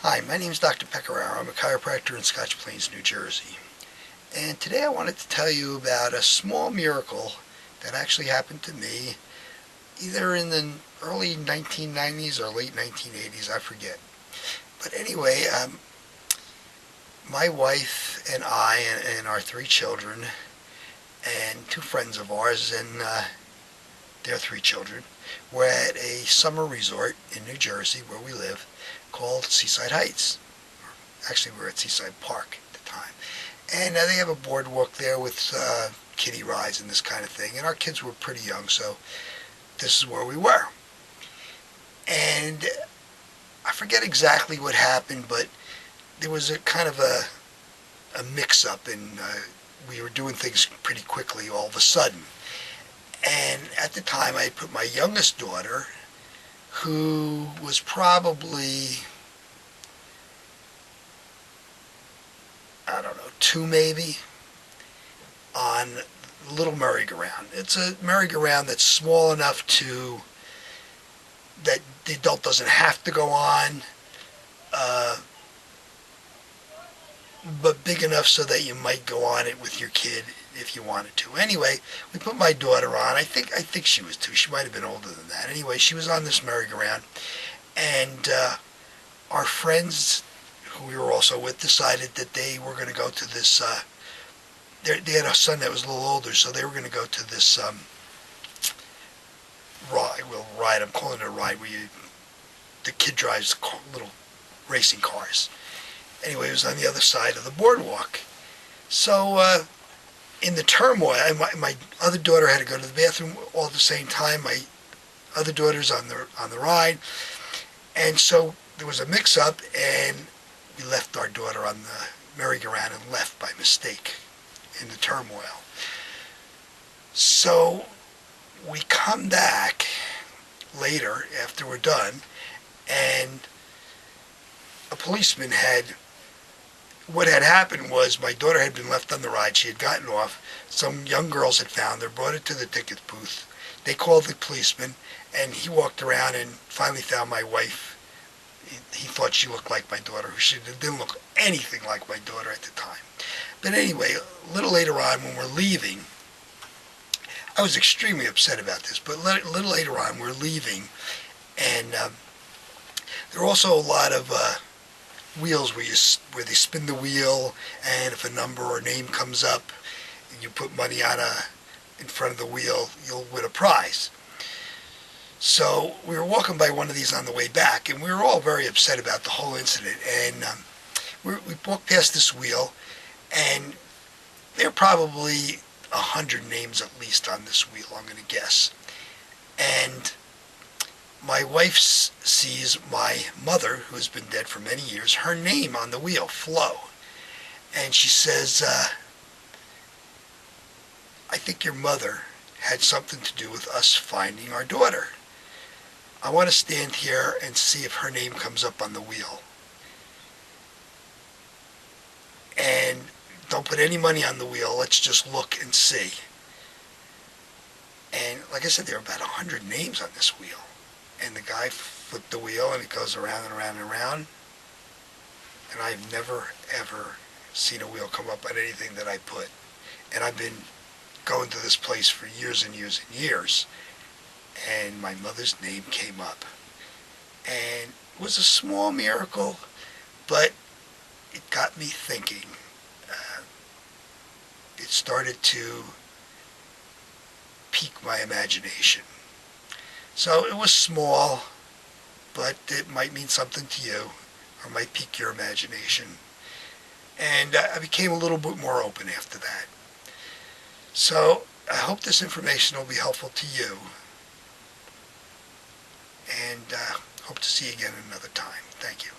Hi, my name is Dr. Pecoraro. I'm a chiropractor in Scotch Plains, New Jersey. And today I wanted to tell you about a small miracle that actually happened to me either in the early 1990s or late 1980s, I forget. But anyway, my wife and I and our three children and two friends of ours and their three children were at a summer resort in New Jersey where we live called Seaside Heights. Actually, we were at Seaside Park at the time. And they have a boardwalk there with kiddie rides and this kind of thing. And our kids were pretty young, so this is where we were. And I forget exactly what happened, but there was a kind of a mix-up, and we were doing things pretty quickly all of a sudden. And at the time, I put my youngest daughter, who was probably, I don't know, 2 maybe, on a little merry-go-round. It's a merry-go-round that's small enough that the adult doesn't have to go on, but big enough so that you might go on it with your kid if you wanted to. Anyway, we put my daughter on. I think she was 2. She might have been older than that. Anyway, she was on this merry-go-round, and our friends who we were also with decided that they were going to go to this. They had a son that was a little older, so they were going to go to this ride. I'm calling it a ride where the kid drives little racing cars. Anyway, it was on the other side of the boardwalk. So in the turmoil, my other daughter had to go to the bathroom all at the same time. My other daughter's on the ride, and so there was a mix-up, and we left our daughter on the merry-go-round and left by mistake in the turmoil. So we come back later after we're done, and a policeman what had happened was my daughter had been left on the ride. She had gotten off. Some young girls had found her, brought her to the ticket booth. They called the policeman, and he walked around and finally found my wife. He thought she looked like my daughter, who she didn't look anything like my daughter at the time. But anyway, a little later on when we're leaving, I was extremely upset about this, but a little later on we're leaving, and there are also a lot of wheels where they spin the wheel, and if a number or name comes up and you put money in front of the wheel, you'll win a prize. So we were walking by one of these on the way back, and we were all very upset about the whole incident. And we walked past this wheel, and there are probably 100 names at least on this wheel, I'm going to guess. And my wife sees my mother, who has been dead for many years, her name on the wheel, Flo. And she says, I think your mother had something to do with us finding our daughter. I want to stand here and see if her name comes up on the wheel. And don't put any money on the wheel. Let's just look and see. And like I said, there are about 100 names on this wheel. And the guy flipped the wheel, and it goes around and around and around. And I've never, ever seen a wheel come up on anything that I put. And I've been going to this place for years and years and years. And my mother's name came up. And it was a small miracle, but it got me thinking. It started to pique my imagination. So it was small, but it might mean something to you, or might pique your imagination. And I became a little bit more open after that. So I hope this information will be helpful to you. And hope to see you again another time. Thank you.